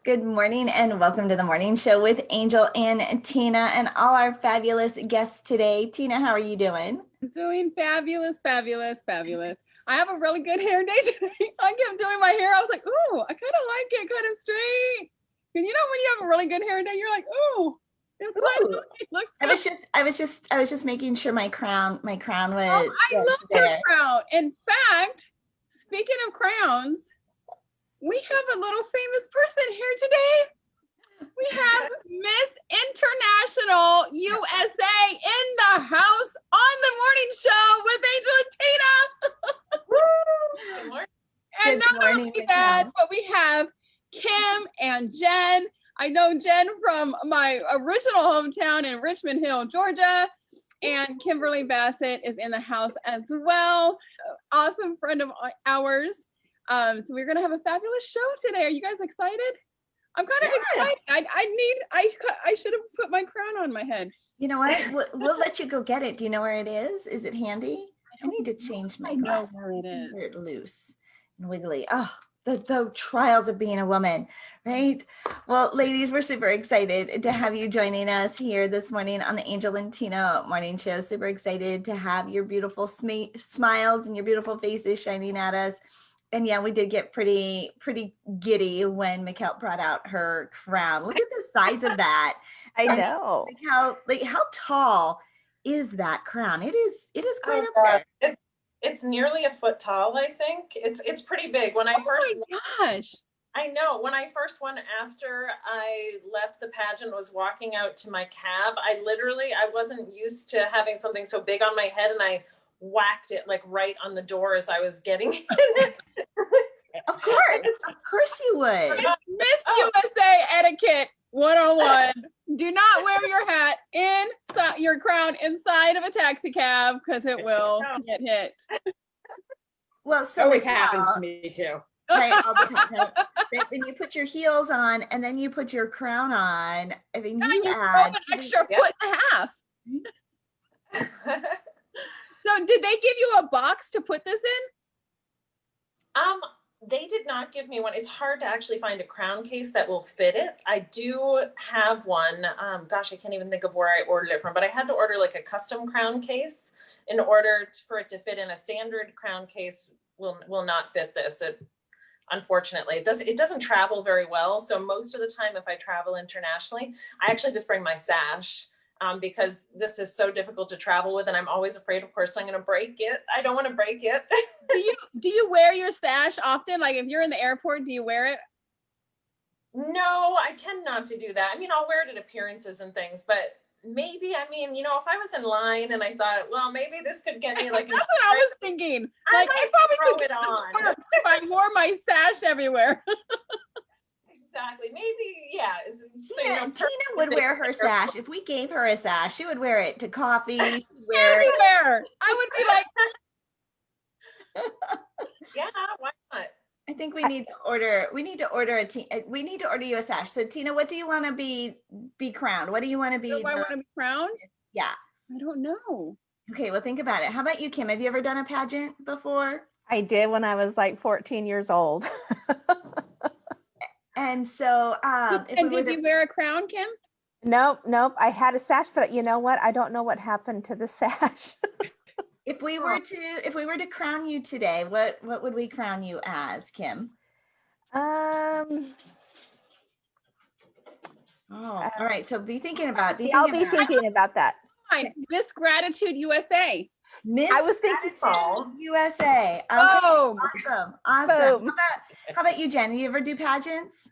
Good morning and welcome to the morning show with Angel and Tina and all our fabulous guests today. Tina, how are you doing? Doing fabulous, fabulous, fabulous. I have a really good hair day today. I kept doing my hair. I was like, ooh, I kind of like it kind of straight. And you know, when you have a really good hair day, you're like, ooh, it looks good. I was just making sure my crown was I love there. your crown. In fact, speaking of crowns, we have a little famous person here today. We have Miss International USA in the house on the morning show with Angel and Tina. Good morning. And Good not morning, only that, Mikell. but we have Kim and Jen. I know Jen from my original hometown in Richmond Hill, Georgia. And Kimberly Bassett is in the house as well. Awesome friend of ours. So we're going to have a fabulous show today. Are you guys excited? I'm kind of excited. I should have put my crown on my head. You know what? We'll let you go get it. Do you know where it is? Is it handy? I need to change my glasses. I know where it is. They're loose and wiggly. Oh, the trials of being a woman, right? Well, ladies, we're super excited to have you joining us here this morning on the Angel and Tina morning show. Super excited to have your beautiful smiles and your beautiful faces shining at us. And yeah, we did get pretty giddy when Mikell brought out her crown. Look at the size of that. I know. Mikell, like how tall is that crown? It is quite Oh, up there. It's nearly a foot tall, I think. It's pretty big. When I first, my gosh. I know, when I first went after I left the pageant, was walking out to my cab, I wasn't used to having something so big on my head, and I whacked it like right on the door as I was getting in. Of course you would. Miss USA etiquette 101. Do not wear your hat your crown inside of a taxi cab because it will get hit. Well, so always happens to me too. Right, all the time. Then you put your heels on and then you put your crown on. I mean, you add an extra foot and a half. So did they give you a box to put this in? They did not give me one. It's hard to actually find a crown case that will fit it. I do have one. Gosh, I can't even think of where I ordered it from, but I had to order like a custom crown case in order for it to fit in. A standard crown case will not fit this. Unfortunately, it doesn't travel very well. So most of the time, if I travel internationally, I actually just bring my sash. Because this is so difficult to travel with, and I'm always afraid, of course, I'm going to break it. I don't want to break it. Do you wear your sash often? Like if you're in the airport, do you wear it? No, I tend not to do that. I mean, I'll wear it at appearances and things, but maybe, if I was in line and I thought, well, maybe this could get me like. That's what I was thinking. Like I probably throw could it on if I wore my sash everywhere. Exactly. Maybe, yeah. Tina would wear her sash. If we gave her a sash, she would wear it to coffee. Everywhere. I would be like, yeah, why not? I think we need to order you a sash. So Tina, what do you want to be crowned? What do you want to be? Do I want to be crowned? Yeah. I don't know. Okay, well think about it. How about you, Kim? Have you ever done a pageant before? I did when I was like 14 years old. And so, did you wear a crown, Kim? Nope. I had a sash, but you know what? I don't know what happened to the sash. If we were to crown you today, what would we crown you as, Kim? All right. So be thinking about. I'll be thinking about that. Fine. Miss Gratitude USA. I was thinking USA. Okay. Oh, awesome. Boom. How about you, Jen? You ever do pageants?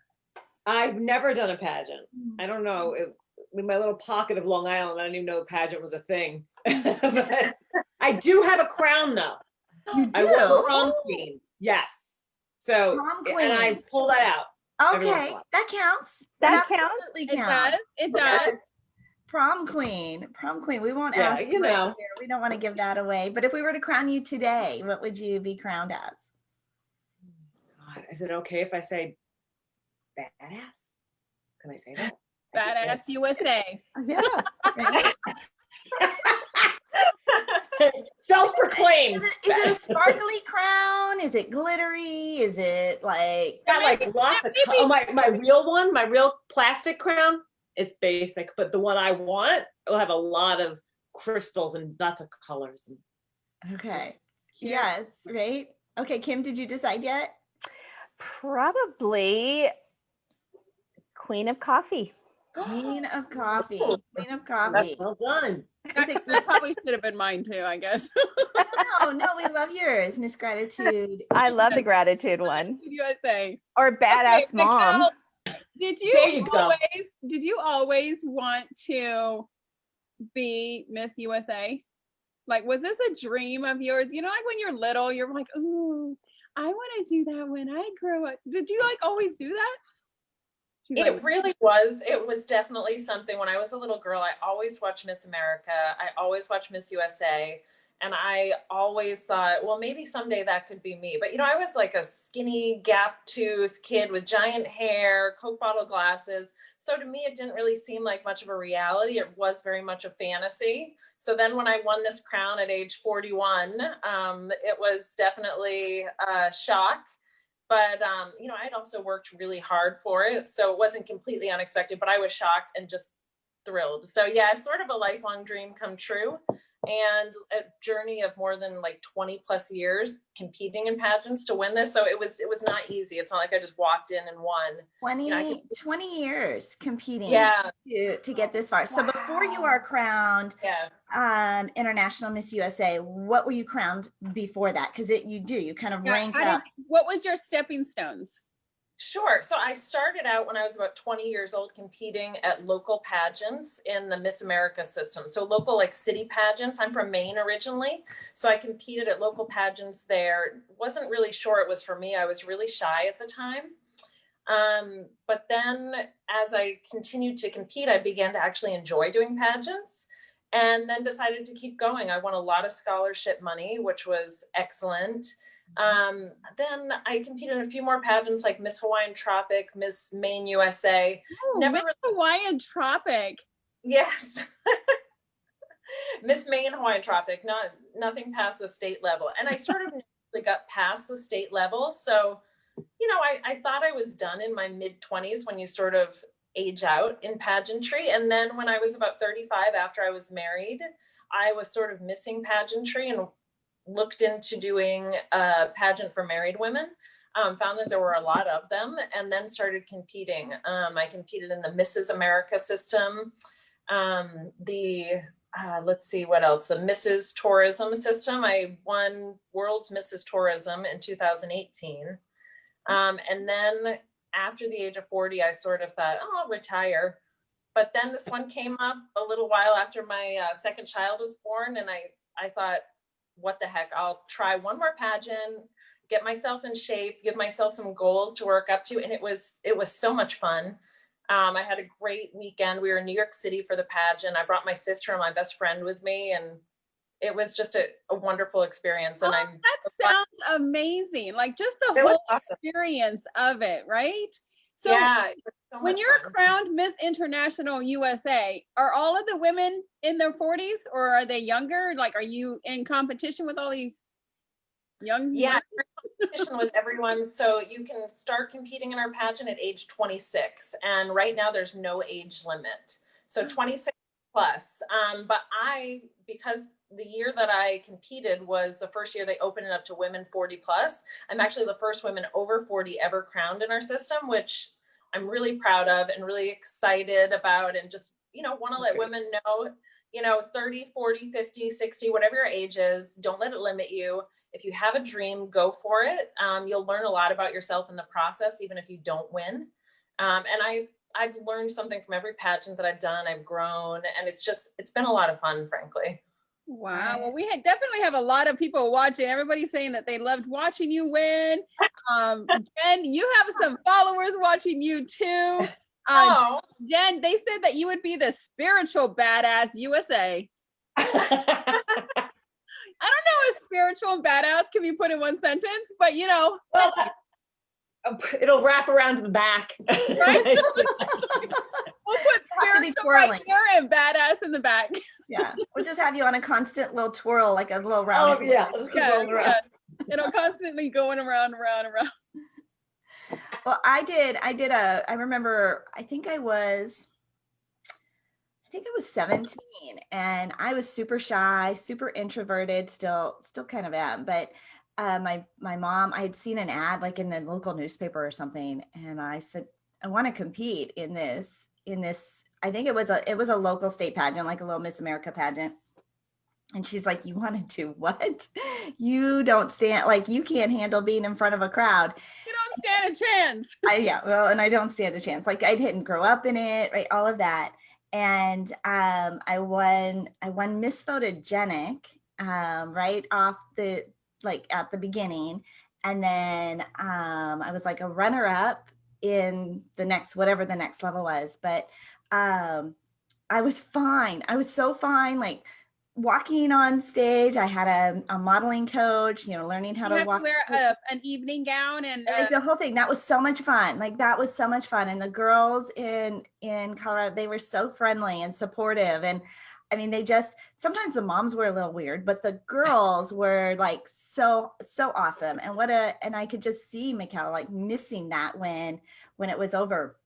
I've never done a pageant. I don't know. In my little pocket of Long Island, I didn't even know a pageant was a thing. But I do have a crown though. You do? I was a prom queen. Yes. So Prom queen. And I pull that out. Okay, that counts. That counts. Absolutely counts. It does. Prom queen. We won't ask. You know. We don't want to give that away. But if we were to crown you today, what would you be crowned as? God, is it okay if I say badass? Can I say that? Badass USA. Yeah. Self-proclaimed. Is it a sparkly crown? Is it glittery? Is it like? Got like lots of, oh, my real one, my real plastic crown, it's basic, but the one I want will have a lot of crystals and lots of colors. Okay. Yes, right? Okay, Kim, did you decide yet? Probably Queen of Coffee. Queen of Coffee. Queen of That's Coffee. well done. That probably should have been mine too, I guess. No, we love yours, Miss Gratitude. I love the gratitude one. USA. Or Badass Mom. Mikell, did There you go. you always want to be Miss USA? Like, was this a dream of yours? You know, like when you're little, you're like, ooh, I want to do that when I grow up. Did you like always do that? She's It like, really was. It was definitely something. When I was a little girl, I always watched Miss America. I always watched Miss USA. And I always thought, well, maybe someday that could be me. But, you know, I was like a skinny, gap-toothed kid with giant hair, Coke bottle glasses. So to me, it didn't really seem like much of a reality. It was very much a fantasy. So then when I won this crown at age 41, it was definitely a shock. But, you know, I'd also worked really hard for it. So it wasn't completely unexpected, but I was shocked and just thrilled. So yeah, it's sort of a lifelong dream come true, and a journey of more than like 20 plus years competing in pageants to win this. So it was not easy. It's not like I just walked in and won. 20 years competing to get this far. So before you are crowned International Miss USA, what were you crowned before that? Because you kind of rank up. What was your stepping stones? Sure. So I started out when I was about 20 years old competing at local pageants in the Miss America system. So local, like city pageants. I'm from Maine originally. So I competed at local pageants there. Wasn't really sure it was for me. I was really shy at the time. But then as I continued to compete, I began to actually enjoy doing pageants, and then decided to keep going. I won a lot of scholarship money, which was excellent. Then I competed in a few more pageants like Miss Hawaiian Tropic, Miss Maine USA. Ooh, Miss Hawaiian Tropic. Yes. Miss Maine Hawaiian Tropic, nothing past the state level. And I sort of got past the state level. So, you know, I thought I was done in my mid-20s when you sort of age out in pageantry. And then when I was about 35, after I was married, I was sort of missing pageantry and looked into doing a pageant for married women, found that there were a lot of them, and then started competing. I competed in the Mrs. America system, let's see what else, the Mrs. Tourism system. I won World's Mrs. Tourism in 2018. And then after the age of 40, I sort of thought, oh, I'll retire. But then this one came up a little while after my second child was born, and I thought, what the heck, I'll try one more pageant, get myself in shape, give myself some goals to work up to. And it was so much fun. I had a great weekend. We were in New York City for the pageant. I brought my sister and my best friend with me, and it was just a wonderful experience. And that sounds amazing. Like just the whole experience of it, right? So yeah, when you're crowned Miss International USA, are all of the women in their 40s or are they younger? Like, are you in competition with all these young women? Competition with everyone. So you can start competing in our pageant at age 26. And right now there's no age limit. So 26 plus. But because the year that I competed was the first year they opened it up to women 40 plus, I'm actually the first woman over 40 ever crowned in our system, which I'm really proud of and really excited about, and just, you know, want to let women know, you know, 30, 40, 50, 60, whatever your age is, don't let it limit you. If you have a dream, go for it. You'll learn a lot about yourself in the process, even if you don't win. And I've learned something from every pageant that I've done. I've grown, and it's been a lot of fun, frankly. Wow. Well, we definitely have a lot of people watching. Everybody's saying that they loved watching you win. Jen, you have some followers watching you too. Jen, they said that you would be the spiritual badass USA. I don't know if spiritual and badass can be put in one sentence, but you know. Well, it'll wrap around to the back. Right? We'll put be So right twirling. here and badass in the back. Yeah, we'll just have you on a constant little twirl, like a little round. Oh, twirl. yeah, let's keep Yes, rolling around. yes. Constantly going around. Well, I remember, I think I was 17, and I was super shy, super introverted, still kind of am, but my mom, I had seen an ad like in the local newspaper or something, and I said, I want to compete in this, I think it was a local state pageant, like a little Miss America pageant. And she's like, you want to do what? You don't stand, like, you can't handle being in front of a crowd. You don't stand a chance. And I don't stand a chance. Like, I didn't grow up in it, right? All of that. And I won Miss Photogenic right off the, like, at the beginning. And then I was like a runner up in the next, whatever the next level was. But I was fine. I was so fine. Like, walking on stage, I had a modeling coach, learning how You to have walk. to wear an evening gown and Like the whole thing. That was so much fun. Like, that was so much fun. And the girls in Colorado, they were so friendly and supportive. And I mean, sometimes the moms were a little weird, but the girls were like so awesome. And I could just see Mikell like missing that when it was over.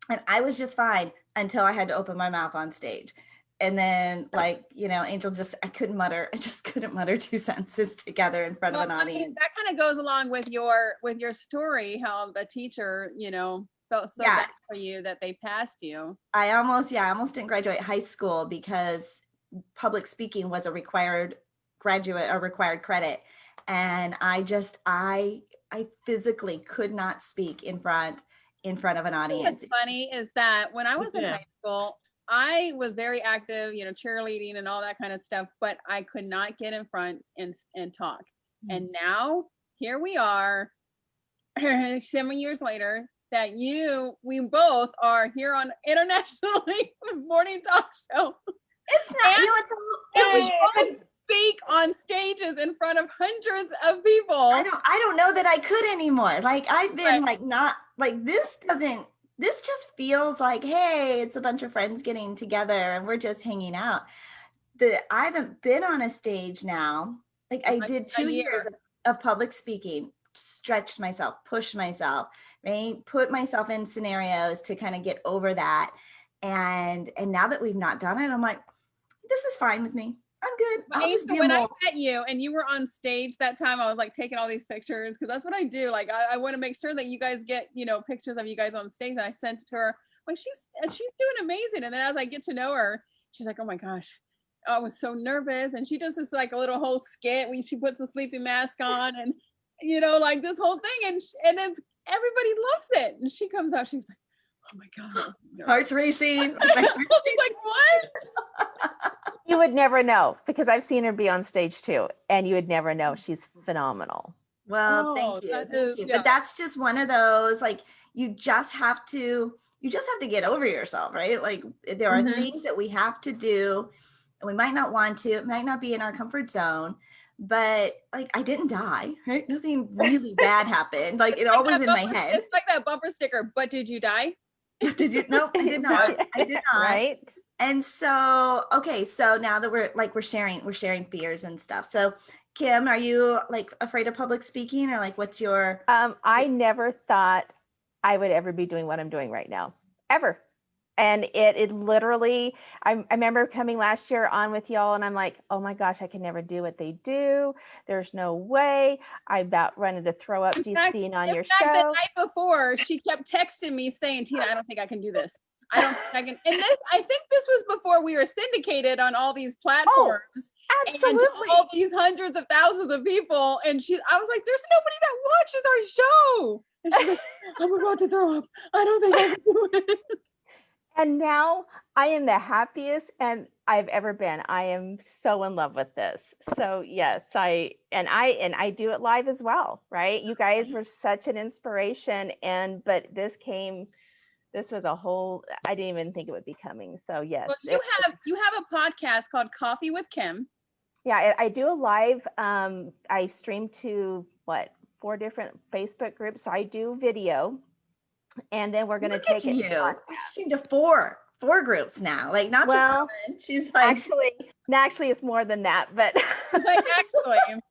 And I was just fine until I had to open my mouth on stage. And then, like, Angel, I just couldn't mutter two sentences together in front of an audience. That kind of goes along with your story, how the teacher, felt so bad for you that they passed you. I almost didn't graduate high school because public speaking was a required credit. And I physically could not speak in front of an audience. What's funny is that when I was in high school, I was very active, cheerleading and all that kind of stuff, but I could not get in front and talk. Mm-hmm. And now here we are 7 years later that we both are here on internationally morning talk show. It's not, and we both speak on stages in front of hundreds of people. I don't know that I could anymore. Like, I've been like, not like, this just feels like, hey, it's a bunch of friends getting together and we're just hanging out. I haven't been on a stage now. Like, I did 2 years of public speaking, stretched myself, pushed myself, right? Put myself in scenarios to kind of get over that. And now that we've not done it, I'm like, this is fine with me. I'm good. I'll just be when I met you and you were on stage that time, I was like taking all these pictures because that's what I do. Like, I want to make sure that you guys get, pictures of you guys on stage. And I sent it to her. Like, she's doing amazing. And then as I get to know her, she's like, oh my gosh, I was so nervous. And she does this like a little whole skit when she puts a sleeping mask on and, like this whole thing. And it's, everybody loves it. And she comes out, she's like, oh my God. Heart's racing. I was like, what? You would never know because I've seen her be on stage too, and you would never know. She's phenomenal. Well, thank you. But that's just one of those, like, you just have to get over yourself, right? Like, there are things that we have to do and we might not want to, it might not be in our comfort zone, but like, I didn't die, right? Nothing really bad happened. Like, it all was in my head. It's like that bumper sticker, but did you die? Did you? No, I did not. I did not. Right. And so, okay, so now that we're sharing fears and stuff. So, Kim, are you like afraid of public speaking, or like, what's your? I never thought I would ever be doing what I'm doing right now, ever. And it literally, I remember coming last year on with y'all and I'm like, oh my gosh, I can never do what they do. There's no way. I about wanted to throw up just being on your show. The night before, she kept texting me saying, Tina, I don't think I can do this. I don't think I can. And I think this was before we were syndicated on all these platforms. Oh, absolutely. And all these hundreds of thousands of people. And I was like, there's nobody that watches our show. And she's like, I'm about to throw up. I don't think I can do it. And now I am the happiest and I've ever been. I am so in love with this. So yes, I do it live as well, right? You guys were such an inspiration, but this was a whole, I didn't even think it would be coming. So yes. Well, you have a podcast called Coffee with Kim. Yeah, I do a live, I stream to 4 different Facebook groups. So I do video. And then we're going to take it. I streamed to 4 4 groups now, like not Well, just one. She's like, actually it's more than that, but It's like, actually,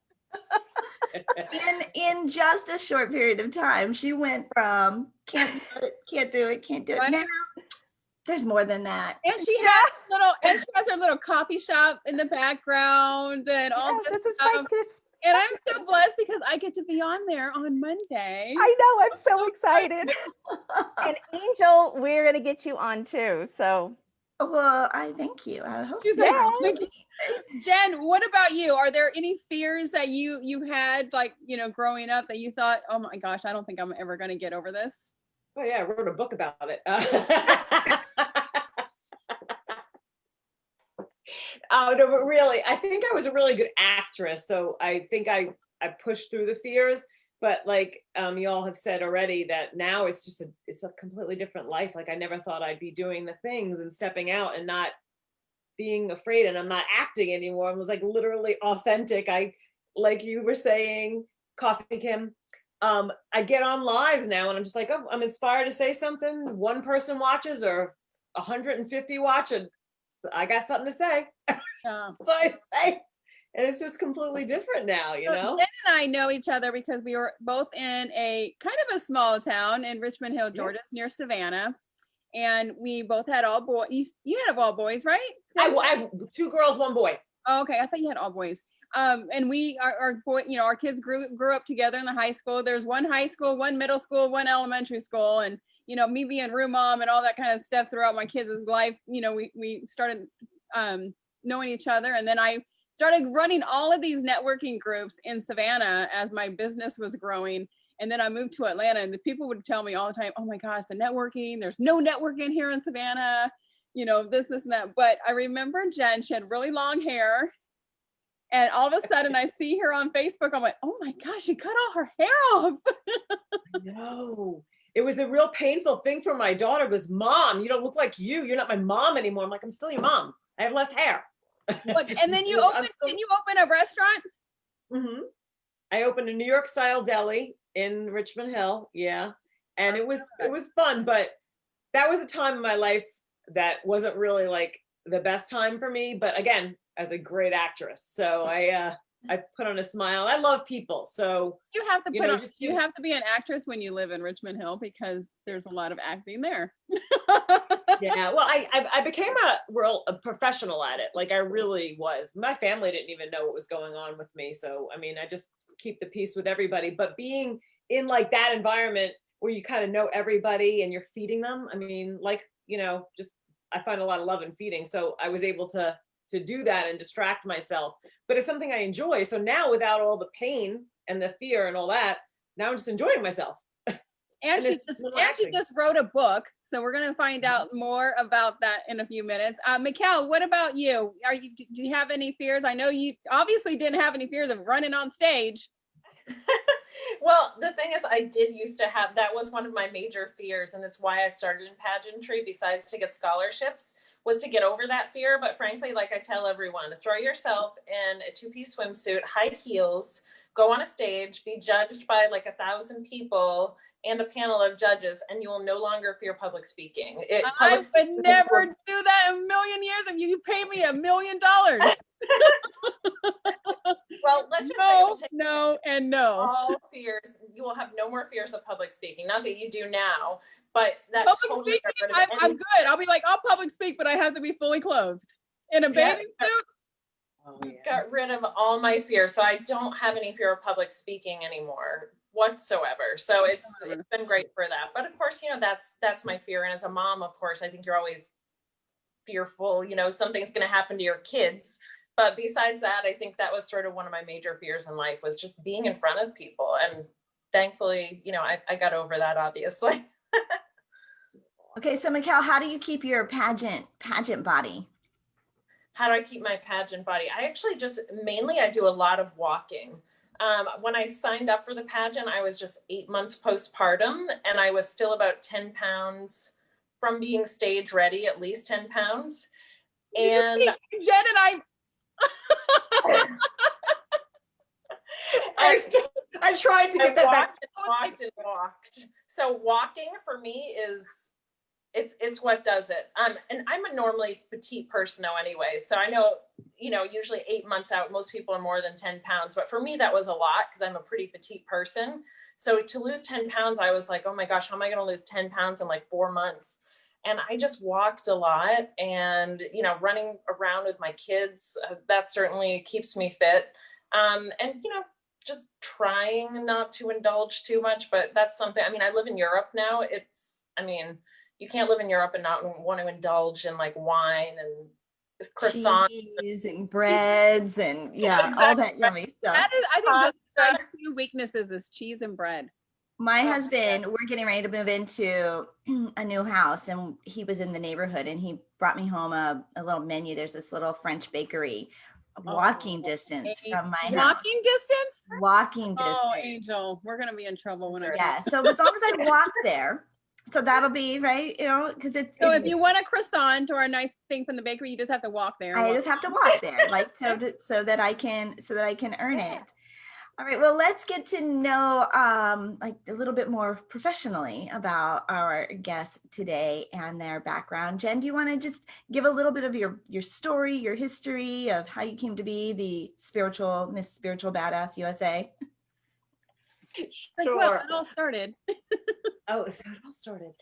in just a short period of time, she went from can't do it, can't do it, can't do it. Right. Now there's more than that. and she has her little coffee shop in the background and all yeah, this this is stuff. like this. And I'm so blessed because I get to be on there on Monday. I know, I'm so so excited. And Angel, we're gonna get you on too. So Well, I thank you. I hope She's so. like, Jen, what about you? Are there any fears that you had, like, growing up, that you thought, oh my gosh, I don't think I'm ever going to get over this? Oh yeah, I wrote a book about it. No, but really, I think I was a really good actress. So I think I pushed through the fears. But like you all have said already, that now it's a completely different life. Like I never thought I'd be doing the things and stepping out and not being afraid, and I'm not acting anymore. I was like literally authentic. Like you were saying, Coffee Kim, I get on lives now and I'm just like, oh, I'm inspired to say something. One person watches or 150 watch, and I got something to say. Yeah. So I say, and it's just completely different now, you So know? Jen and I know each other because we were both in a kind of a small town in Richmond Hill, Georgia, near Savannah. And we both had all boys. You had all boys, right? I have 2 girls, 1 boy. Oh, okay. I thought you had all boys. And our kids grew up together in the high school. There's one high school, one middle school, one elementary school. And, me being room mom and all that kind of stuff throughout my kids' life, we started knowing each other. And then I started running all of these networking groups in Savannah as my business was growing. And then I moved to Atlanta, and the people would tell me all the time, oh my gosh, the networking, there's no networking here in Savannah, this and that. But I remember Jen, she had really long hair. And all of a sudden I see her on Facebook. I'm like, oh my gosh, she cut all her hair off. No, it was a real painful thing for my daughter. Was, Mom, you don't look like you. You're not my mom anymore. I'm like, I'm still your mom. I have less hair. And then you open a restaurant? Mm-hmm. I opened a New York style deli in Richmond Hill. Yeah. And it was fun, but that was a time in my life that wasn't really like the best time for me. But again, as a great actress. So I put on a smile. I love people. So you have to you have to be an actress when you live in Richmond Hill, because there's a lot of acting there. Yeah. Well, I became a professional at it. Like I really was. My family didn't even know what was going on with me. So, I mean, I just keep the peace with everybody, but being in like that environment where you kind of know everybody and you're feeding them. I mean, like, just, I find a lot of love in feeding. So I was able to do that and distract myself, but it's something I enjoy. So now, without all the pain and the fear and all that, now I'm just enjoying myself. And she just wrote a book. So we're going to find out more about that in a few minutes. Mikell, what about you? Do you have any fears? I know you obviously didn't have any fears of running on stage. Well, the thing is, I did used to have, that was one of my major fears. And it's why I started in pageantry, besides to get scholarships, was to get over that fear. But frankly, like I tell everyone, throw yourself in a 2-piece swimsuit, high heels, go on a stage, be judged by like 1,000 people and a panel of judges, and you will no longer fear public speaking. I would never do that in a million years if you pay me $1 million. Well, let's just no. All fears. You will have no more fears of public speaking. Not that you do now, but that public totally speaking, I'm good. I'll be like, I'll public speak, but I have to be fully clothed in a bathing suit. Oh, yeah. Got rid of all my fears, so I don't have any fear of public speaking anymore whatsoever. So it's been great for that. But of course, that's my fear. And as a mom, of course, I think you're always fearful, something's going to happen to your kids. But besides that, I think that was sort of one of my major fears in life, was just being in front of people. And thankfully, I got over that, obviously. Okay, so Mikell, how do you keep your pageant body? How do I keep my pageant body? I actually I do a lot of walking. When I signed up for the pageant, I was just 8 months postpartum, and I was still about 10 pounds from being stage ready, at least 10 pounds. And Jen and I I tried to get that back. Walked. So walking for me is It's what does it. And I'm a normally petite person now anyway. So I know, usually 8 months out, most people are more than 10 pounds. But for me, that was a lot because I'm a pretty petite person. So to lose 10 pounds, I was like, oh my gosh, how am I going to lose 10 pounds in like 4 months? And I just walked a lot and, running around with my kids, that certainly keeps me fit. And, just trying not to indulge too much, but that's something, I live in Europe now. You can't live in Europe and not want to indulge in like wine and croissants. Cheese and breads and all that yummy stuff. That is, I think, Pasta. my two weaknesses is cheese and bread. My husband, we're getting ready to move into a new house, and he was in the neighborhood, and he brought me home a little menu. There's this little French bakery, walking distance from my house. Walking distance? Walking distance. Oh, Angel, we're gonna be in trouble when I Yeah. So as long as I walk there, so that'll be right, because it's. So if you want a croissant or a nice thing from the bakery, you just have to walk there. I just have to walk there, like so that I can earn it. All right, well, let's get to know like a little bit more professionally about our guests today and their background. Jen, do you want to just give a little bit of your story, your history of how you came to be the Miss Spiritual Badass USA? Sure. Well, it all started. So it all started.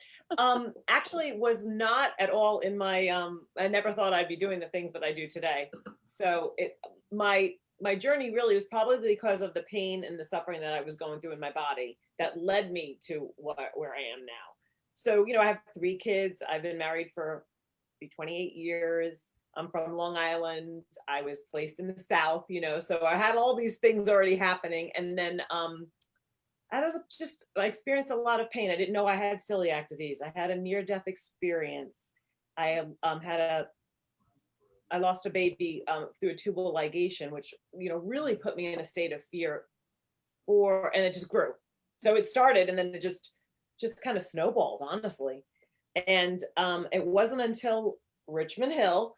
Actually was not at all in my, I never thought I'd be doing the things that I do today. So my journey really was probably because of the pain and the suffering that I was going through in my body that led me to where I am now. So, I have 3 kids. I've been married for 28 years. I'm from Long Island. I was placed in the South, so I had all these things already happening. And then I experienced a lot of pain. I didn't know I had celiac disease. I had a near-death experience. I lost a baby through a tubal ligation, which, really put me in a state of fear and it just grew. So it started and then it just kind of snowballed, honestly. And it wasn't until Richmond Hill,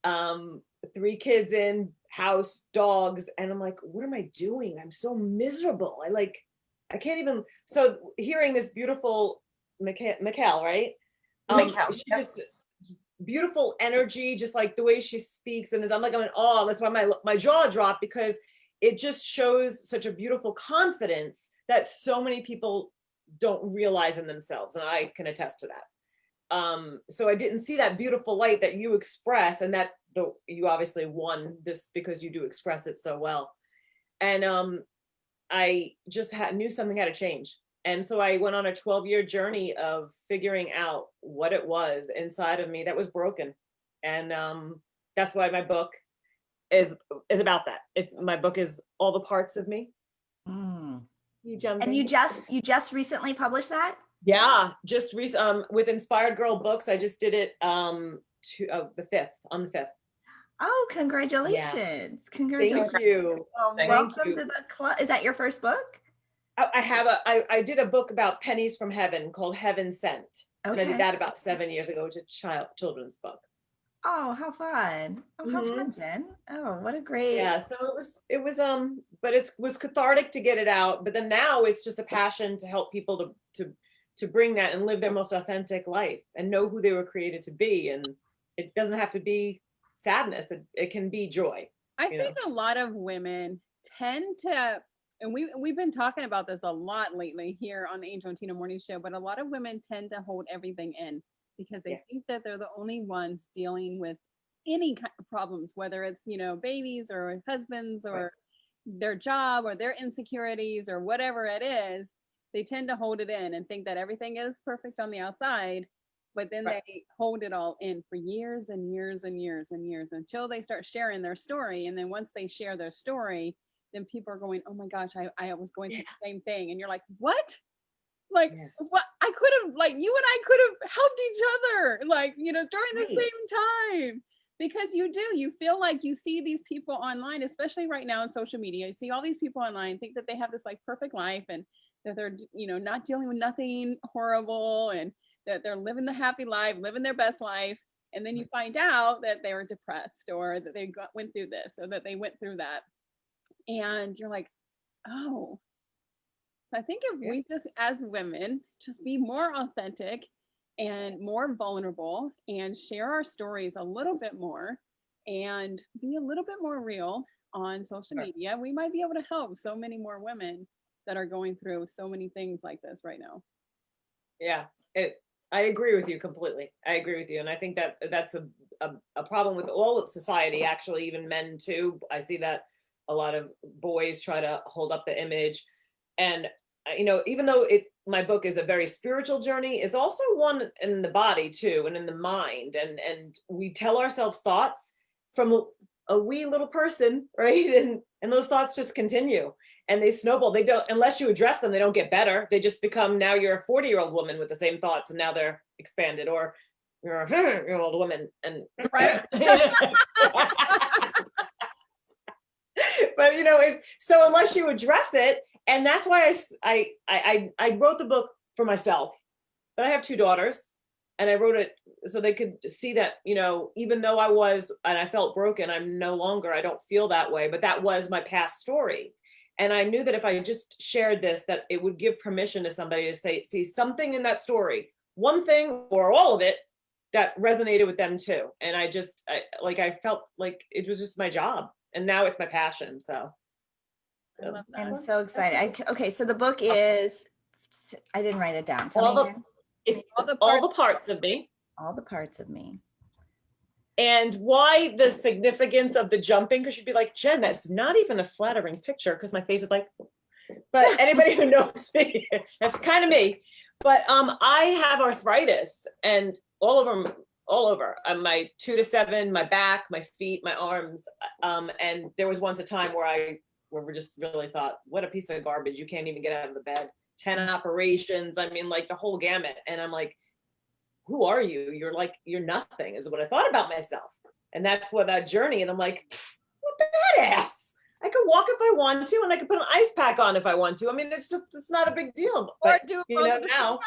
3 kids in, house, dogs. And I'm like, what am I doing? I'm so miserable. I can't even, so hearing this beautiful Mikell, right? Mikell, she just beautiful energy, just like the way she speaks. And I'm in awe. That's why my jaw dropped, because it just shows such a beautiful confidence that so many people don't realize in themselves. And I can attest to that. So I didn't see that beautiful light that you express, and that you obviously won this because you do express it so well. And I just knew something had to change. And so I went on a 12-year journey of figuring out what it was inside of me that was broken. And that's why my book is about that. My book is all the parts of me. Mm. And you just recently published that? Yeah, just with Inspired Girl Books. I just did it on the 5th. Oh, congratulations. Yeah. Congratulations. Thank you. Well, welcome to the club. Is that your first book? I did a book about pennies from heaven called Heaven Sent. Okay. I did that about 7 years ago. It's a children's book. Oh, how fun. Oh, how fun, Jen. Oh, what a great. Yeah, so it was but it was cathartic to get it out. But then now it's just a passion to help people to bring that and live their most authentic life and know who they were created to be. And it doesn't have to be sadness. It can be joy. I think a lot of women tend to, and we've been talking about this a lot lately here on the Angel and Tina Morning Show, but a lot of women tend to hold everything in because they think that they're the only ones dealing with any kind of problems, whether it's, babies or husbands or their job or their insecurities or whatever it is. They tend to hold it in and think that everything is perfect on the outside, but then they hold it all in for years and years and years and years until they start sharing their story. And then once they share their story, then people are going, oh my gosh, I was going through the same thing. And you're like, what? Like, what? I could have, like, you and I could have helped each other, like, during the same time. Because you feel like you see these people online, especially right now on social media. You see all these people online, think that they have this like perfect life and that they're, not dealing with nothing horrible and that they're living the happy life, living their best life. And then you find out that they were depressed or that they went through this or that they went through that. And you're like, oh, I think if we just, as women, just be more authentic and more vulnerable and share our stories a little bit more and be a little bit more real on social media, we might be able to help so many more women that are going through so many things like this right now. Yeah, I agree with you completely. I agree with you. And I think that that's a problem with all of society, actually, even men too. I see that a lot of boys try to hold up the image. And, even though my book is a very spiritual journey, it's also one in the body too, and in the mind. And we tell ourselves thoughts from a wee little person, right? And those thoughts just continue. And they snowball. They don't, unless you address them, they don't get better. They just become, now you're a 40-year-old woman with the same thoughts, and now they're expanded, or you're a 100-year-old woman. And Right. but it's so, unless you address it, and that's why I wrote the book for myself. But I have 2 daughters, and I wrote it so they could see that, even though I felt broken, I don't feel that way, but that was my past story. And I knew that if I just shared this, that it would give permission to somebody to see something in that story, one thing or all of it, that resonated with them too. And I felt like it was just my job, and now it's my passion. So I love that. I'm so excited. Okay, so the book is, I didn't write it down. Tell all me the again. it's All the all the parts of me. All the parts of me. And why the significance of the jumping? Because you'd be like, Jen, that's not even a flattering picture, because my face is like, but anybody who knows me, that's kind of me. But I have arthritis, and all over my 2 to 7, my back, my feet, my arms. And there was once a time where we just really thought, what a piece of garbage. You can't even get out of the bed. 10 operations. I mean, like the whole gamut. And I'm like, who are you? You're nothing, is what I thought about myself. And that's what that journey. And I'm like, what badass. I could walk if I want to, and I could put an ice pack on if I want to. I mean, it's not a big deal. Or But, do it both at the same now. time.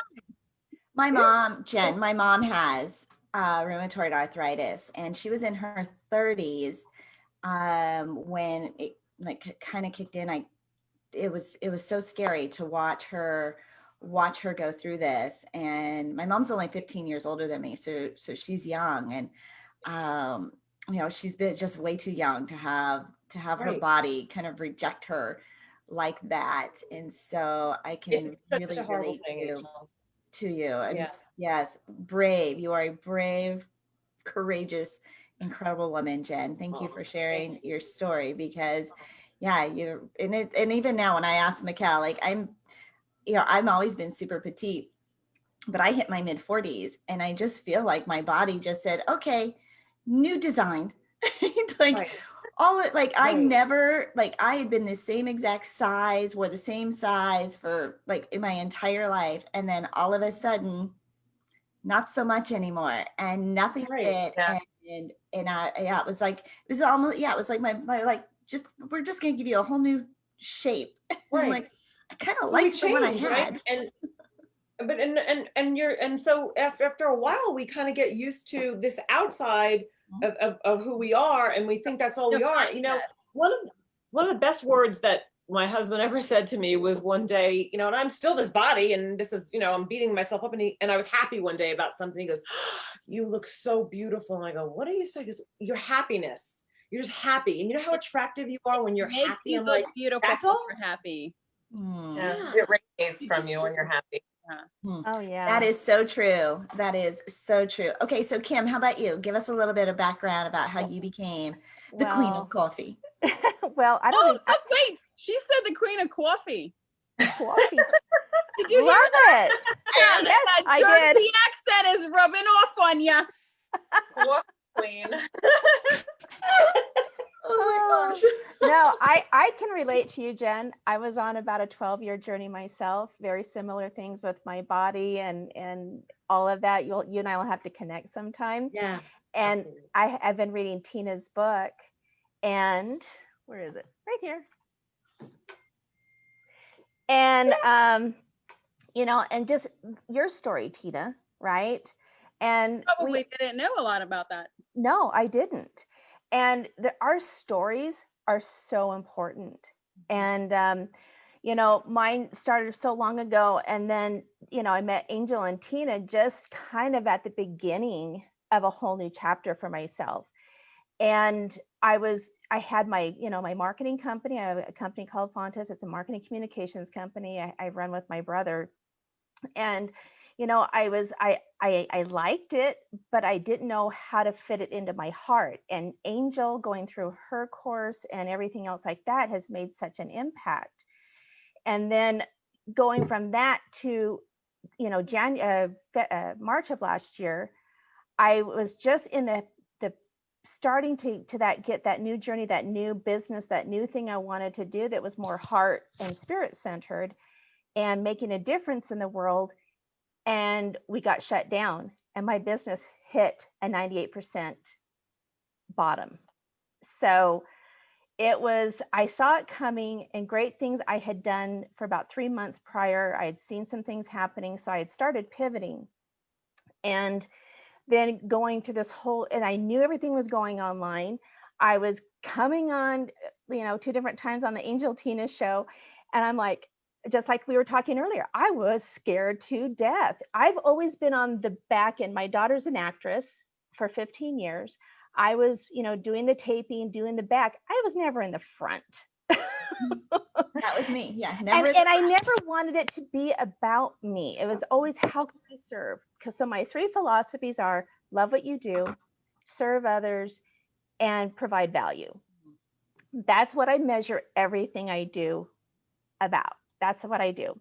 My mom, Jen, my mom has rheumatoid arthritis, and she was in her 30s when it kind of kicked in. It was so scary to watch her go through this. And my mom's only 15 years older than me, so she's young, and she's been just way too young to have her Right. body kind of reject her like that. And so I can It's such really a horrible relate thing. to you. Yeah. Yes, brave. You are a brave, courageous, incredible woman, Jen. Thank you for sharing your story, because you're in it. And even now when I ask Mikell, like I've always been super petite, but I hit my mid 40s and I just feel like my body just said, okay, new design. Like Right. all it, like I Right. never, like I had been the same exact size, wore the same size for like in my entire life. And then all of a sudden, not so much anymore, and nothing Right. fit. Yeah. And it was almost, it was like my like, we're just going to give you a whole new shape. Right. Like, I kind of Well, we liked the one I change, had. right? And so after a while, we kind of get used to this outside of who we are, and we think that's all we are. One of the best words that my husband ever said to me was one day, and I'm still this body, and this is, I'm beating myself up, and I was happy one day about something. He goes, "You look so beautiful." And I go, "What are you saying?" He goes, "Your happiness. You're just happy, and you know how attractive you are when you're Makes happy." you I'm look like, beautiful that's when all? you're happy. Yeah. It radiates from you when you're happy. Oh yeah. That is so true. That is so true. Okay, so Kim, how about you? Give us a little bit of background about how you became the queen of coffee. Well, I don't Oh, wait. She said the queen of coffee. coffee. Did you hear Love that? it. That, Yes, that I Jersey did. accent is rubbing off on you. Queen. Oh my gosh. No, I can relate to you, Jen. I was on about a 12-year journey myself, very similar things with my body and all of that. You and I will have to connect sometime. Yeah. And Absolutely. I've been reading Tina's book, and where is it? Right here. And and just your story, Tina, right? And Probably didn't know a lot about that. no, I didn't. And our stories are so important. And mine started so long ago. And then, I met Angel and Tina just kind of at the beginning of a whole new chapter for myself. And I had my, my marketing company. I have a company called Fontes. It's a marketing communications company I run with my brother. And, I liked it, but I didn't know how to fit it into my heart. And Angel going through her course and everything else like that has made such an impact. And then going from that to, March of last year, I was just in the starting to get that new journey, that new business, that new thing I wanted to do that was more heart and spirit centered and making a difference in the world. And we got shut down and my business hit a 98% bottom. So I saw it coming, and great things I had done for about 3 months prior. I had seen some things happening. So I had started pivoting and then going through this whole, and I knew everything was going online. I was coming on, 2 different times on the Angel Tina show. And I'm like, just like we were talking earlier, I was scared to death. I've always been on the back end. My daughter's an actress for 15 years. I was, doing the taping, doing the back. I was never in the front. That was me. Yeah. And I never wanted it to be about me. It was always, how can I serve? So my 3 philosophies are love what you do, serve others, and provide value. That's what I measure everything I do about. That's what I do.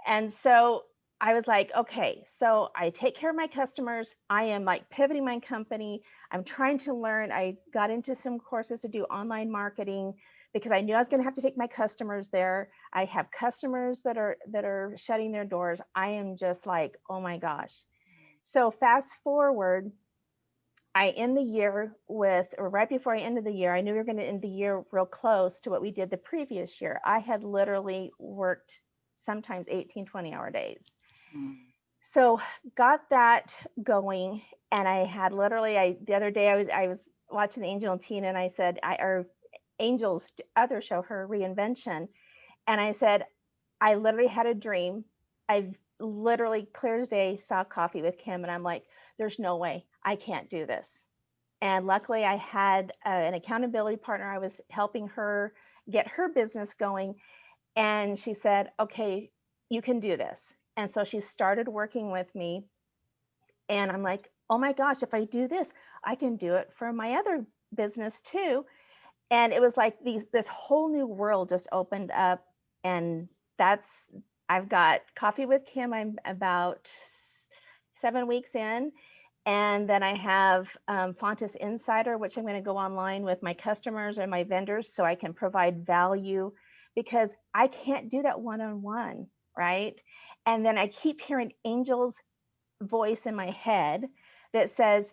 And so I was like, okay, so I take care of my customers. I am like pivoting my company. I'm trying to learn. I got into some courses to do online marketing because I knew I was going to have to take my customers there. I have customers that are shutting their doors. I am just like, oh my gosh. So fast forward, I end the year or right before I ended the year, I knew we were going to end the year real close to what we did the previous year. I had literally worked sometimes 18, 20-hour days. So got that going. And I had literally, the other day I was watching the Angel and Tina, and I said, or Angel's other show, her reinvention. And I said, I literally had a dream. I literally clear as day saw Coffee with Kim, and I'm like, there's no way I can't do this. And luckily I had an accountability partner. I was helping her get her business going. And she said, okay, you can do this. And so she started working with me. And I'm like, oh my gosh, if I do this, I can do it for my other business too. And it was like this whole new world just opened up. And I've got Coffee with Kim. I'm about 7 weeks in. And then I have Fontes Insider, which I'm going to go online with my customers and my vendors so I can provide value, because I can't do that one-on-one, right? And then I keep hearing Angel's voice in my head that says,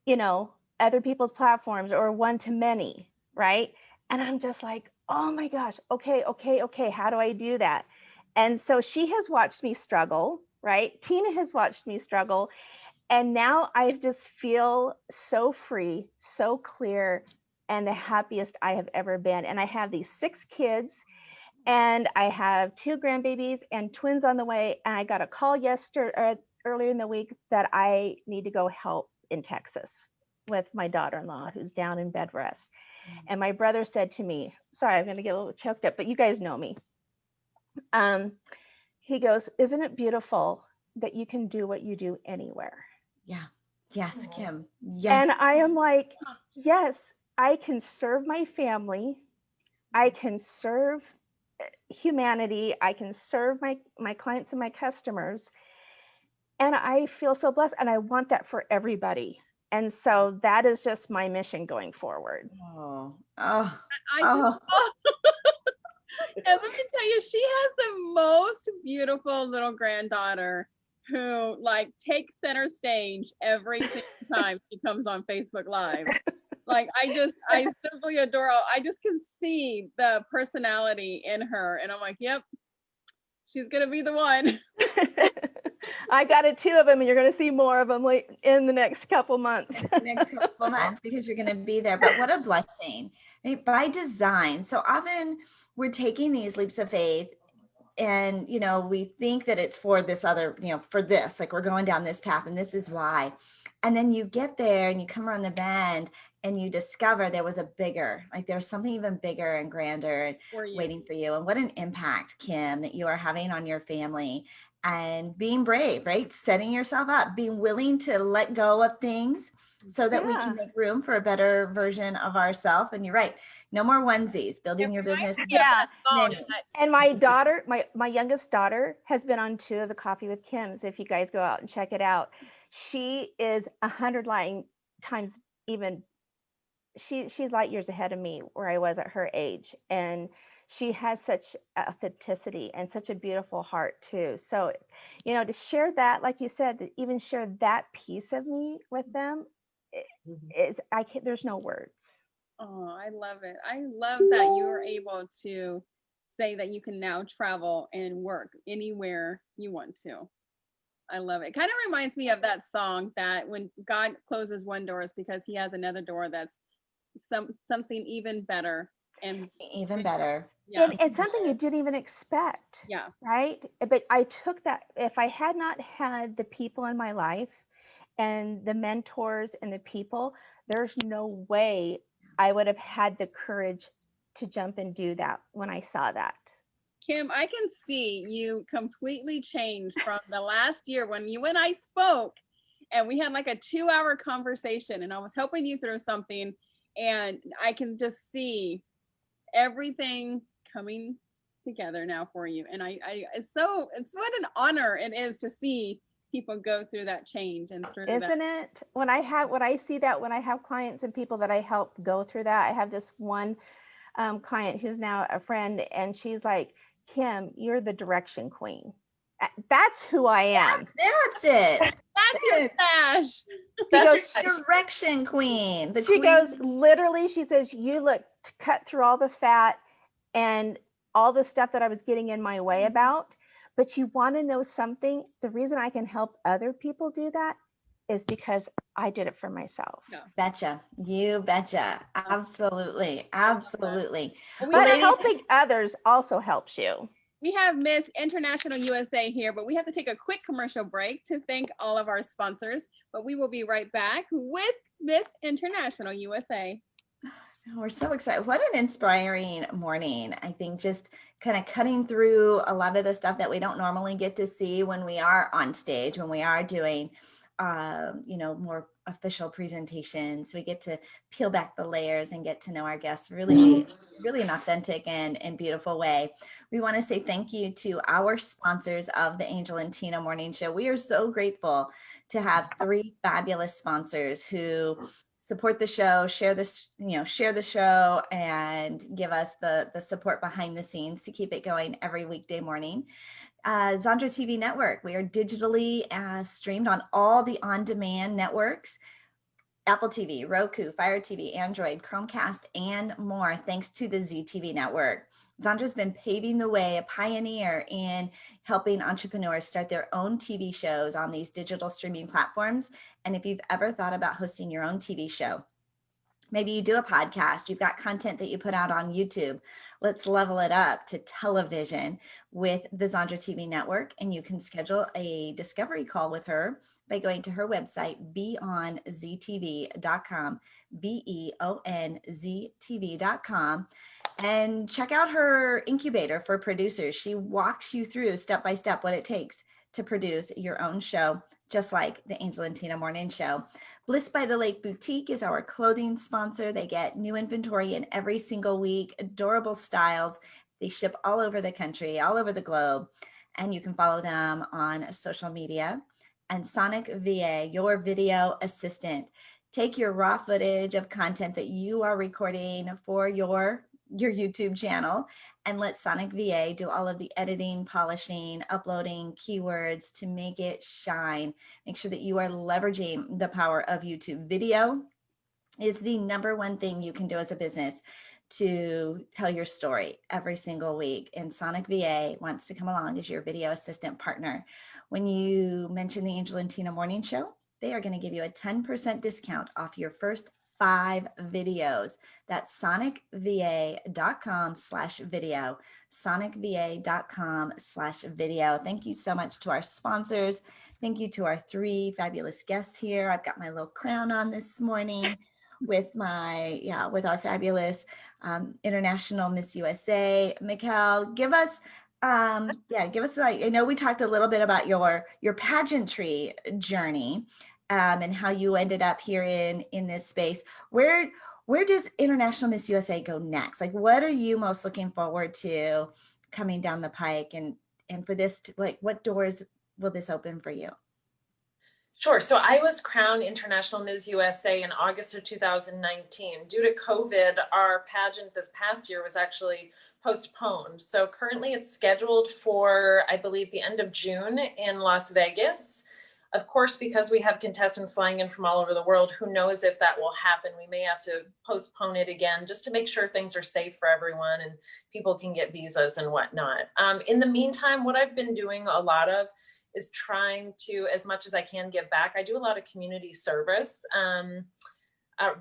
other people's platforms or one-to-many, right? And I'm just like, oh my gosh, okay, how do I do that? And so she has watched me struggle, right? Tina has watched me struggle. And now I just feel so free, so clear, and the happiest I have ever been. And I have these 6 kids, and I have 2 grandbabies and twins on the way. And I got a call earlier in the week that I need to go help in Texas with my daughter-in-law who's down in bed rest. And my brother said to me, sorry, I'm going to get a little choked up, but you guys know me. He goes, isn't it beautiful that you can do what you do anywhere? Yeah. Yes, Kim. Yes. And I am like, yes, I can serve my family. I can serve humanity. I can serve my clients and my customers. And I feel so blessed. And I want that for everybody. And so that is just my mission going forward. And let me tell you, she has the most beautiful little granddaughter who takes center stage every single time she comes on Facebook Live. I simply adore her. I just can see the personality in her, and I'm like, yep, She's gonna be the one. I got it, 2 of them, and you're going to see more of them in the next couple months. The next couple months because you're going to be there. But what a blessing, right? By design. So often we're taking these leaps of faith and, you know, we think that it's for this other, you know, for this, like we're going down this path and this is why. And then you get there and you come around the bend and you discover there was a bigger, like there was something even bigger and grander and For you. waiting for you. And what an impact, Kim, that you are having on your family and being brave, right? Setting yourself up, being willing to let go of things so that we can Yeah. make room for a better version of ourselves. And you're right. No more onesies, building It your reminds business. me of Yeah. that song Knitting. that- And my daughter, my youngest daughter, has been on 2 of the Coffee with Kims. If you guys go out and check it out, she is 100 times even. She's light years ahead of me where I was at her age, and she has such authenticity and such a beautiful heart too. So, you know, to share that, like you said, to even share that piece of me with them is I can't. There's no words. Oh, I love it. I love that you are able to say that you can now travel and work anywhere you want to. I love it. It kind of reminds me of that song that when God closes one door, it's because he has another door that's something even better and Even better. yeah, And it's something you didn't even expect. yeah. Right? But I took that. If I had not had the people in my life and the mentors and the people, there's no way I would have had the courage to jump and do that when I saw that. Kim, I can see you completely changed from the last year when you and I spoke and we had like a 2-hour conversation and I was helping you through something and I can just see everything coming together now for you. And it's what an honor it is to see people go through that change and through that. Isn't it? When I see that, when I have clients and people that I help go through that, I have this one client who's now a friend, and she's like, Kim, you're the direction queen. That's who I am. That's it. That's your stash. She That's goes, your Direction queen. The she queen. goes, literally, she says, you look cut through all the fat and all the stuff that I was getting in my way about. But you want to know something? The reason I can help other people do that is because I did it for myself. Yeah. Betcha. You betcha. Absolutely. Absolutely. Well, But ladies- helping others also helps you. we have Miss International USA here, but we have to take a quick commercial break to thank all of our sponsors. But we will be right back with Miss International USA. We're so excited. What an inspiring morning. I think just kind of cutting through a lot of the stuff that we don't normally get to see when we are on stage, when we are doing, you know, more official presentations. We get to peel back the layers and get to know our guests really, really an authentic and beautiful way. We want to say thank you to our sponsors of the Angel and Tina Morning Show. We are so grateful to have 3 fabulous sponsors who support the show, share this, you know, share the show and give us the support behind the scenes to keep it going every weekday morning. Zandra TV Network. We are digitally streamed on all the on-demand networks, Apple TV, Roku, Fire TV, Android, Chromecast, and more, thanks to the ZTV Network. Zandra's been paving the way, a pioneer in helping entrepreneurs start their own TV shows on these digital streaming platforms. And if you've ever thought about hosting your own TV show, maybe you do a podcast, you've got content that you put out on YouTube. Let's level it up to television with the Zandra TV Network. And you can schedule a discovery call with her by going to her website, beonztv.com, beonztv.com, and check out her incubator for producers. She walks you through step by step what it takes to produce your own show, just like the Angel and Tina Morning Show. Bliss by the Lake Boutique is our clothing sponsor. They get new inventory in every single week, adorable styles. They ship all over the country, all over the globe, and you can follow them on social media. And Sonic VA, your video assistant. Take your raw footage of content that you are recording for your YouTube channel and let Sonic VA do all of the editing, polishing, uploading keywords to make it shine. Make sure that you are leveraging the power of YouTube. Video is the #1 thing you can do as a business to tell your story every single week. And Sonic VA wants to come along as your video assistant partner. When you mention the Angel and Tina Morning Show, they are going to give you a 10% discount off your first 5 videos. That's sonicva.com/video, sonicva.com/video. Thank you so much to our sponsors. Thank you to our 3 fabulous guests here. I've got my little crown on this morning with with our fabulous international Miss USA. Mikell, give us like, I know we talked a little bit about your pageantry journey and how you ended up here in this space. Where does International Miss USA go next? Like, what are you most looking forward to coming down the pike, and for this, like, what doors will this open for you? Sure. So I was crowned International Ms. USA in August of 2019. Due to COVID, our pageant this past year was actually postponed. So currently it's scheduled for, I believe, the end of June in Las Vegas. Of course, because we have contestants flying in from all over the world, who knows if that will happen. We may have to postpone it again just to make sure things are safe for everyone and people can get visas and whatnot. In the meantime, what I've been doing a lot of is trying to, as much as I can, give back. I do a lot of community service.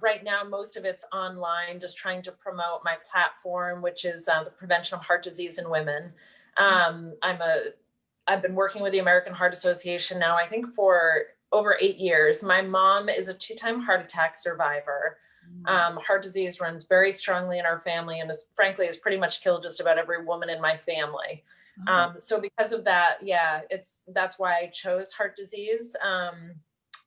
Right now, most of it's online, just trying to promote my platform, which is the prevention of heart disease in women. I've been working with the American Heart Association now, I think, for over 8 years. My mom is a 2-time heart attack survivor. Heart disease runs very strongly in our family, and frankly has pretty much killed just about every woman in my family. So because of that, that's why I chose heart disease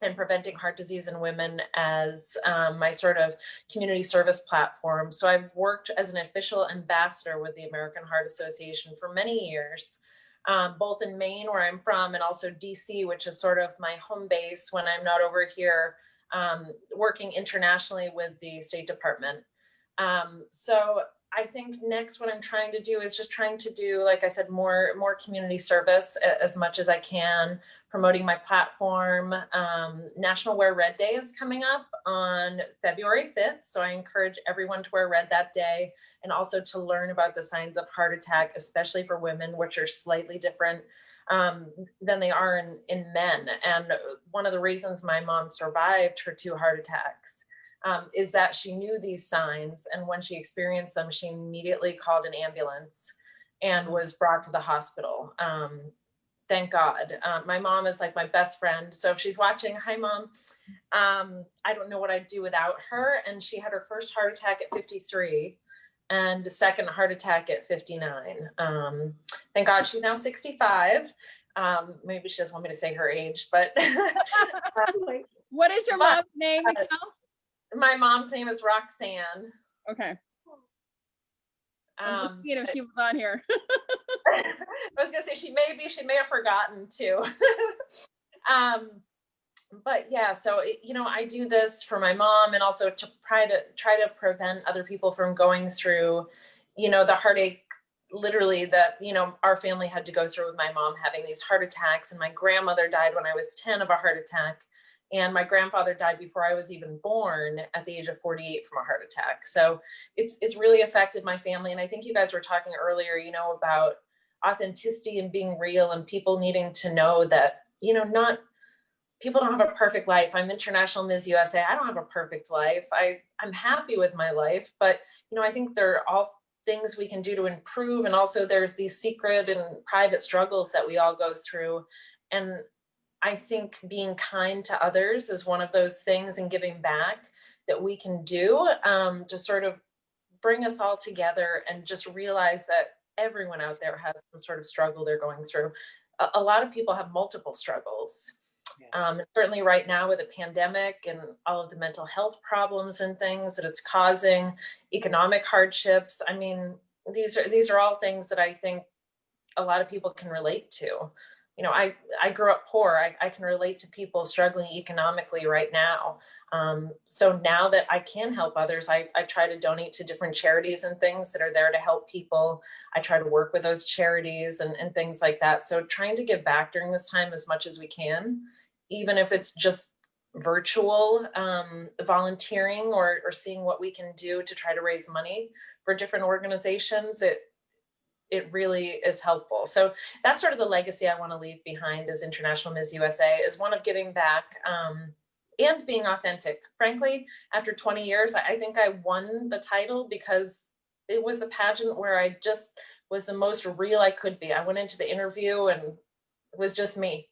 and preventing heart disease in women as my sort of community service platform. So I've worked as an official ambassador with the American Heart Association for many years, both in Maine, where I'm from, and also DC, which is sort of my home base when I'm not over here working internationally with the State Department. So I think next what I'm trying to do is just trying to do, like I said, more community service as much as I can, promoting my platform. National Wear Red Day is coming up on February 5th. So I encourage everyone to wear red that day, and also to learn about the signs of heart attack, especially for women, which are slightly different than they are in men. And one of the reasons my mom survived her 2 heart attacks is that she knew these signs, and when she experienced them, she immediately called an ambulance and was brought to the hospital. Thank God. My mom is like my best friend. So if she's watching, hi Mom. I don't know what I'd do without her. And she had her first heart attack at 53 and a second heart attack at 59. Thank God she's now 65. Maybe she doesn't want me to say her age, but. What is your mom's name, Mikell? My mom's name is Roxanne. Okay. You know, she was on here. I was gonna say she may have forgotten too. But yeah, so I do this for my mom, and also to try to prevent other people from going through, the heartache, literally, that our family had to go through with my mom having these heart attacks. And my grandmother died when I was 10 of a heart attack. And my grandfather died before I was even born at the age of 48 from a heart attack. So it's really affected my family. And I think you guys were talking earlier, about authenticity and being real, and people needing to know that, people don't have a perfect life. I'm International Ms. USA. I don't have a perfect life. I'm happy with my life, but, I think there are all things we can do to improve. And also there's these secret and private struggles that we all go through. And I think being kind to others is one of those things, and giving back that we can do to sort of bring us all together, and just realize that everyone out there has some sort of struggle they're going through. A lot of people have multiple struggles. And certainly right now with the pandemic and all of the mental health problems and things that it's causing, economic hardships. I mean, these are all things that I think a lot of people can relate to. I grew up poor. I can relate to people struggling economically right now. So now that I can help others, I try to donate to different charities and things that are there to help people. I try to work with those charities and things like that. So trying to give back during this time as much as we can, even if it's just virtual volunteering or seeing what we can do to try to raise money for different organizations, it really is helpful. So that's sort of the legacy I want to leave behind as International Ms. USA, is one of giving back and being authentic. Frankly, after 20 years, I think I won the title because it was the pageant where I just was the most real I could be. I went into the interview and it was just me.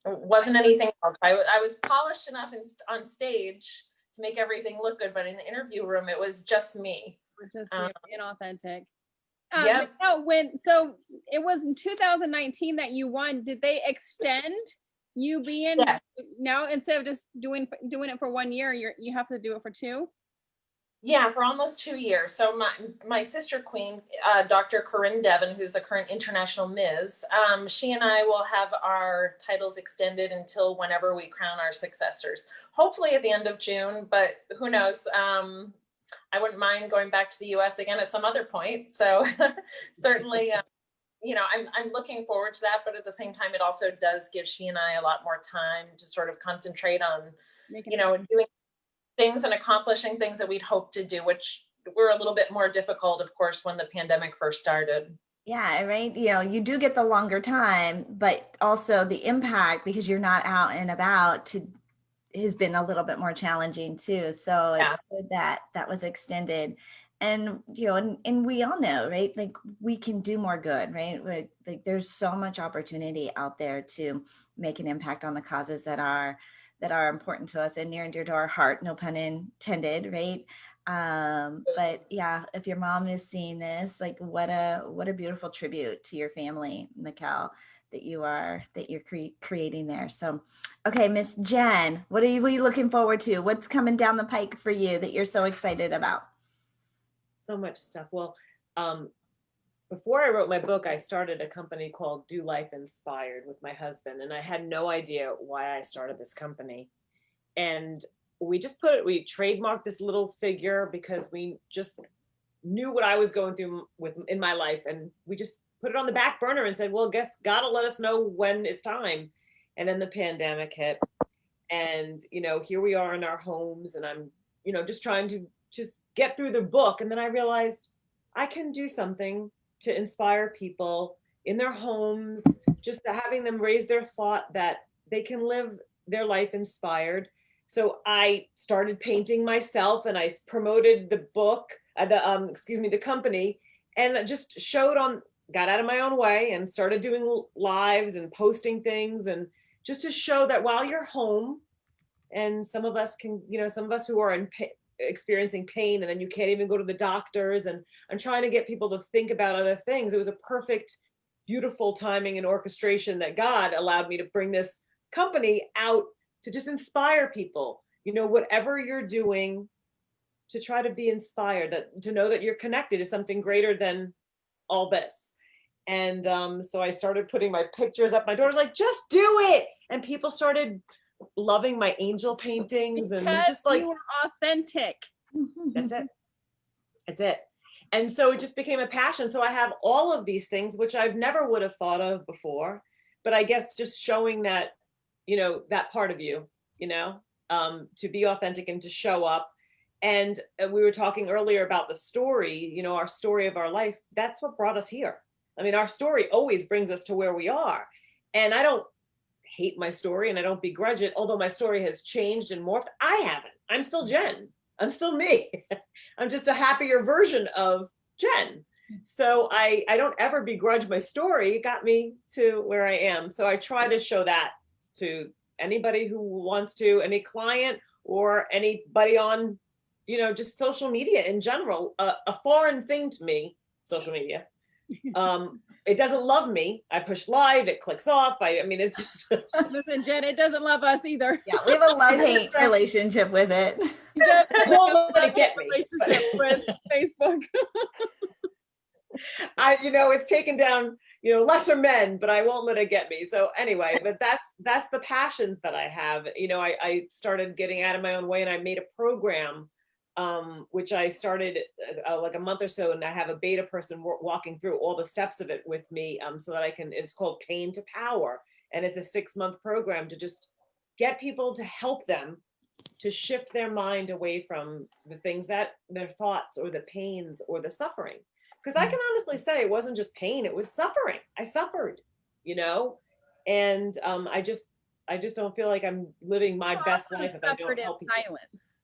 It wasn't anything else. I was polished enough on stage to make everything look good, but in the interview room, it was just me. It was just inauthentic. Yeah. So it was in 2019 that you won. Did they extend you being now, instead of just doing it for 1 year, you have to do it for 2? Yeah, for almost 2 years. So my sister queen, Dr. Corinne Devon, who's the current international Ms., she and I will have our titles extended until whenever we crown our successors. Hopefully at the end of June, but who knows? I wouldn't mind going back to the US again at some other point. So certainly, I'm looking forward to that. But at the same time, it also does give she and I a lot more time to sort of concentrate on, doing things and accomplishing things that we'd hoped to do, which were a little bit more difficult, of course, when the pandemic first started. Yeah, right. You do get the longer time, but also the impact, because you're not out and about, has been a little bit more challenging too. So it's good that that was extended. And and we all know, right, like we can do more good, right? Like there's so much opportunity out there to make an impact on the causes that are important to us and near and dear to our heart, no pun intended, right? But yeah, if your mom is seeing this, like what a beautiful tribute to your family, Mikell, that you're creating there. So, okay, Miss Jen, what are you looking forward to? What's coming down the pike for you that you're so excited about? So much stuff. Well, before I wrote my book, I started a company called Do Life Inspired with my husband, and I had no idea why I started this company. And we trademarked this little figure because we just knew what I was going through in my life, and we just put it on the back burner and said, well, guess God will let us know when it's time. And then the pandemic hit, and here we are in our homes, and I'm just trying to just get through the book. And then I realized I can do something to inspire people in their homes, just having them raise their thought that they can live their life inspired. So I started painting myself, and I promoted the book, the company, and just got out of my own way and started doing lives and posting things, and just to show that while you're home, and some of us who are experiencing pain, and then you can't even go to the doctors, and I'm trying to get people to think about other things. It was a perfect, beautiful timing and orchestration that God allowed me to bring this company out to just inspire people, whatever you're doing, to try to be inspired, to know that you're connected to something greater than all this. And so I started putting my pictures up. My daughter's like, just do it. And people started loving my angel paintings, because and just like, you were authentic. That's it. And so it just became a passion. So I have all of these things, which I've never would have thought of before, but I guess just showing that, that part of you, to be authentic and to show up. And we were talking earlier about the story, our story of our life. That's what brought us here. I mean, our story always brings us to where we are. And I don't hate my story, and I don't begrudge it, although my story has changed and morphed. I haven't. I'm still Jen. I'm still me. I'm just a happier version of Jen. So I don't ever begrudge my story. It got me to where I am. So I try to show that to anybody who wants to, any client or anybody on, just social media in general. A foreign thing to me, social media. It doesn't love me. I push live, it clicks off. I mean, it's just. Listen, Jen, it doesn't love us either. Yeah, we have a love-hate relationship with it. I won't let it get me. Relationship with Facebook. It's taken down, lesser men, but I won't let it get me. So anyway, but that's the passions that I have. I started getting out of my own way, and I made a program, which I started like a month or so, and I have a beta person walking through all the steps of it with me, so that it's called Pain to Power. And it's a 6-month program to just get people to help them to shift their mind away from the things that their thoughts or the pains or the suffering. Because I can honestly say it wasn't just pain, it was suffering. I suffered, and I just don't feel like I'm living my best life if I don't help people. Silence.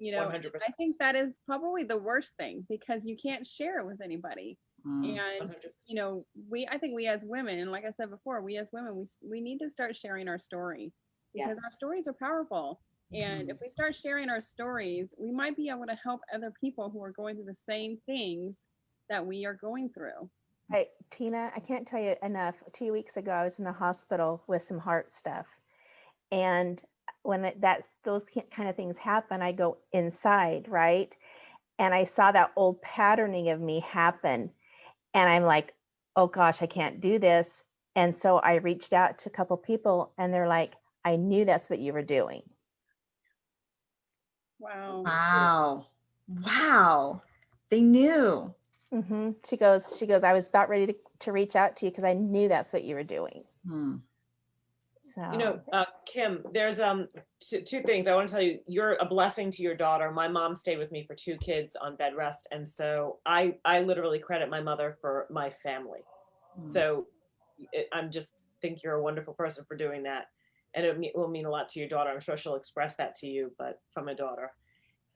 100%. I think that is probably the worst thing because you can't share it with anybody. And 100%. I think we as women, like I said before, we as women, we need to start sharing our story because Yes. our stories are powerful. And if we start sharing our stories, we might be able to help other people who are going through the same things that we are going through. Hey, Tina, I can't tell you enough. 2 weeks ago, I was in the hospital with some heart stuff. And when those kind of things happen, I go inside, right? And I saw that old patterning of me happen. And I'm like, oh gosh, I can't do this. And so I reached out to a couple people and they're like, I knew that's what you were doing. Wow. Wow. They knew. Mm-hmm. She goes, I was about ready to reach out to you because I knew that's what you were doing. So, Kim, there's two things I want to tell you. You're a blessing to your daughter. My mom stayed with me for 2 kids on bed rest. And so I literally credit my mother for my family. So I'm just think you're a wonderful person for doing that. And it will mean a lot to your daughter. I'm sure she'll express that to you, but from a daughter.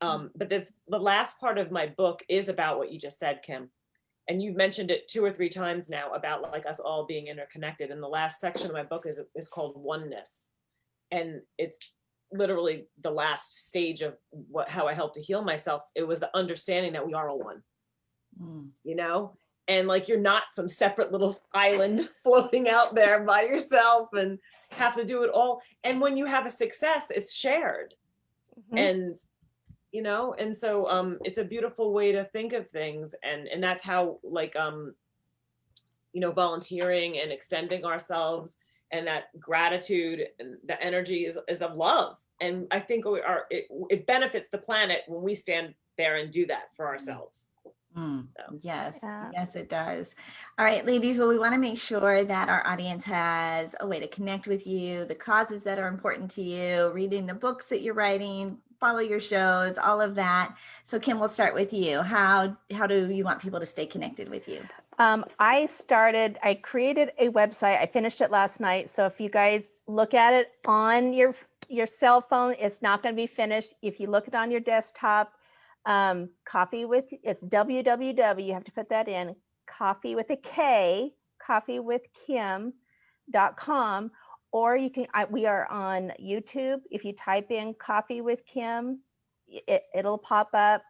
But the last part of my book is about what you just said, Kim. And you've mentioned it 2 or 3 times now about like us all being interconnected. And the last section of my book is called Oneness. And it's literally the last stage of how I helped to heal myself. It was the understanding that we are all one, and like, you're not some separate little island floating out there by yourself and have to do it all. And when you have a success, it's shared. And and so it's a beautiful way to think of things, and that's how, like, volunteering and extending ourselves and that gratitude and the energy is of love. And I think it benefits the planet when we stand there and do that for ourselves. Yes, yes, it does. All right, ladies. Well, we want to make sure that our audience has a way to connect with you, the causes that are important to you, reading the books that you're writing, follow your shows, all of that. So Kim, we'll start with you. How do you want people to stay connected with you? I created a website. I finished it last night. So if you guys look at it on your cell phone, it's not going to be finished. If you look at it on your desktop, it's www, you have to put that in, coffee with a K, coffeewithkim.com, or you can, we are on YouTube. If you type in Coffee with Kim, it'll pop up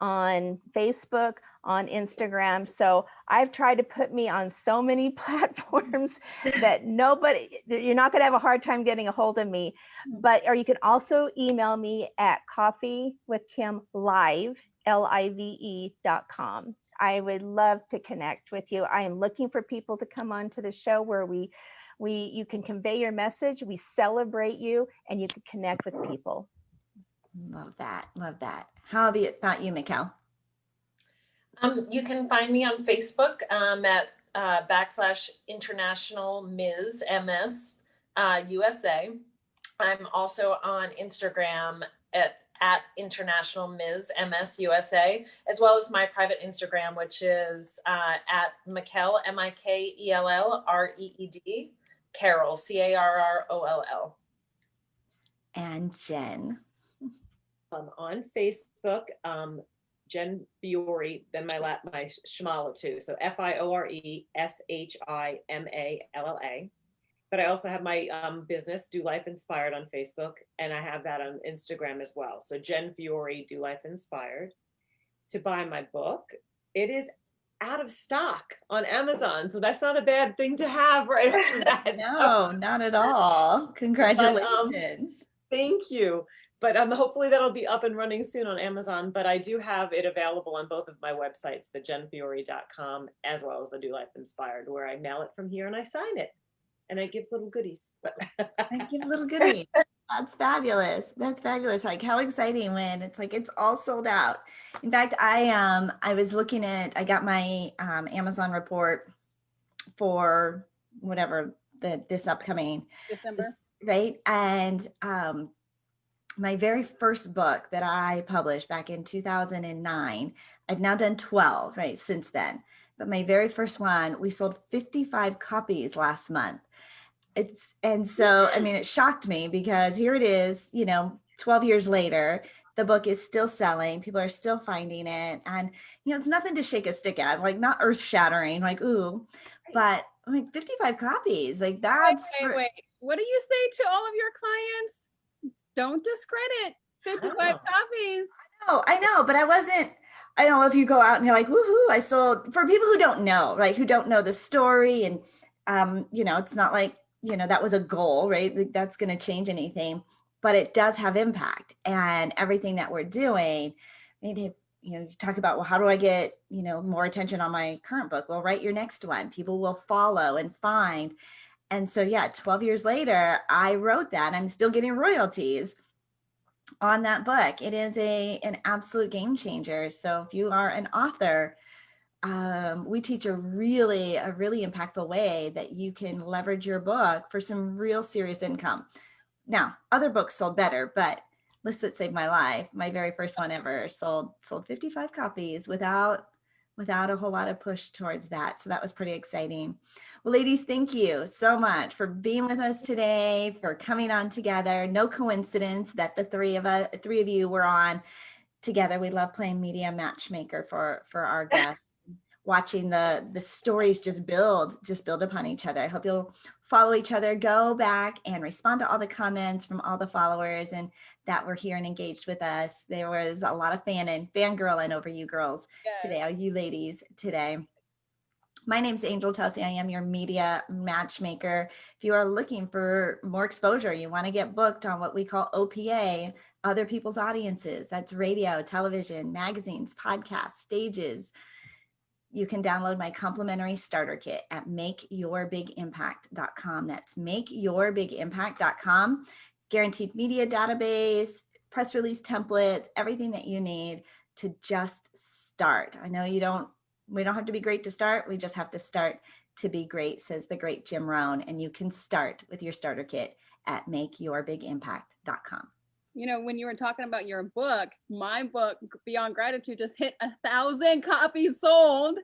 on Facebook, on Instagram. So I've tried to put me on so many platforms that you're not going to have a hard time getting a hold of me. Or you can also email me at coffeewithkimlive, live.com. I would love to connect with you. I am looking for people to come on to the show where you can convey your message, we celebrate you, and you can connect with people. Love that. Love that. How about you, Mikell? You can find me on Facebook at /International Ms. MS USA. I'm also on Instagram at International Ms. MS USA, as well as my private Instagram, which is at Mikell, Mikell, REED, Carroll, CARROLL. And Jen. On Facebook, Jen Fiore, then my Shimalla too. So FIORESHIMALLA. But I also have my business, Do Life Inspired, on Facebook, and I have that on Instagram as well. So Jen Fiore, Do Life Inspired. To buy my book, it is out of stock on Amazon, so that's not a bad thing to have right after that. No, not at all. Congratulations. Thank you. But hopefully that'll be up and running soon on Amazon. But I do have it available on both of my websites, the jenfiore.com as well as the Do Life Inspired, where I mail it from here and I sign it. And I give little goodies. I give little goodies. That's fabulous. That's fabulous. Like, how exciting when it's like it's all sold out. In fact, I was looking at, I got my Amazon report for whatever this upcoming December. right? And my very first book that I published back in 2009, I've now done 12, right, since then. But my very first one, we sold 55 copies last month. And so, I mean, it shocked me because here it is, 12 years later, the book is still selling. People are still finding it. And, it's nothing to shake a stick at, like not earth shattering, like, ooh, but I mean, 55 copies, like that's. Wait. What do you say to all of your clients? Don't discredit 55 copies. I know, but I don't know if you go out and you're like, woohoo, I sold, for people who don't know, right? Who don't know the story. And, it's not like, that was a goal, right? Like, that's going to change anything, but it does have impact, and everything that we're doing. Maybe, you talk about, well, how do I get, more attention on my current book? Well, write your next one. People will follow and find. And so, 12 years later, I wrote that. I'm still getting royalties on that book. It is an absolute game changer. So if you are an author, we teach a really impactful way that you can leverage your book for some real serious income. Now, other books sold better, but List That Saved My Life, my very first one ever, sold 55 copies without a whole lot of push towards that. So that was pretty exciting. Well, ladies, thank you so much for being with us today, for coming on together. No coincidence that the three of you were on together. We love playing media matchmaker for our guests. Watching the stories just build upon each other. I hope you'll follow each other, go back and respond to all the comments from all the followers and that were here and engaged with us. There was a lot of fangirling over you girls today, or you ladies today. My name's Angel Tuccy. I am your media matchmaker. If you are looking for more exposure, you want to get booked on what we call OPA, other people's audiences. That's radio, television, magazines, podcasts, stages. You can download my complimentary starter kit at makeyourbigimpact.com. That's makeyourbigimpact.com. Guaranteed media database, press release templates, everything that you need to just start. I know we don't have to be great to start. We just have to start to be great, says the great Jim Rohn. And you can start with your starter kit at makeyourbigimpact.com. When you were talking about your book, my book, Beyond Gratitude, just hit 1,000 copies sold.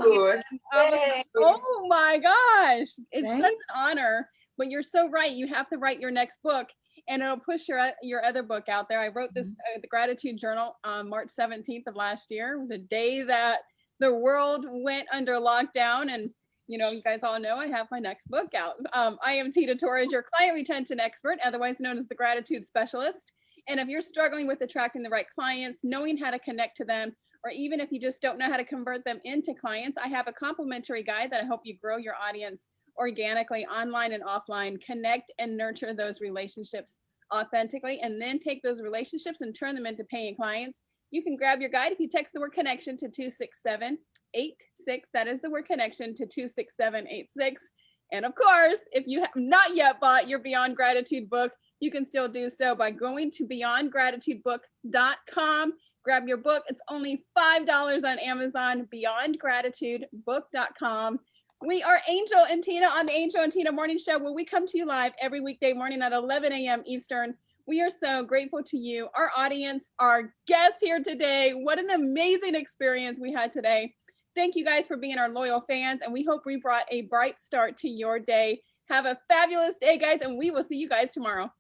Ooh, oh my gosh. It's Right? such an honor. But you're so right. You have to write your next book, and it'll push your other book out there. I wrote this, the Gratitude Journal, on March 17th of last year, the day that the world went under lockdown. And you guys all know I have my next book out. I am Torres, your client retention expert, otherwise known as the Gratitude Specialist. And if you're struggling with attracting the right clients, knowing how to connect to them, or even if you just don't know how to convert them into clients, I have a complimentary guide that I help you grow your audience organically, online and offline, connect and nurture those relationships authentically, and then take those relationships and turn them into paying clients. You can grab your guide if you text the word connection to 26786. That is the word connection to 26786. And of course, if you have not yet bought your Beyond Gratitude book, you can still do so by going to beyondgratitudebook.com. Grab your book. It's only $5 on Amazon, beyondgratitudebook.com. We are Angel and Tina on the Angel and Tina Morning Show, where we come to you live every weekday morning at 11 a.m. Eastern. We are so grateful to you, our audience, our guests here today. What an amazing experience we had today. Thank you guys for being our loyal fans, and we hope we brought a bright start to your day. Have a fabulous day, guys, and we will see you guys tomorrow.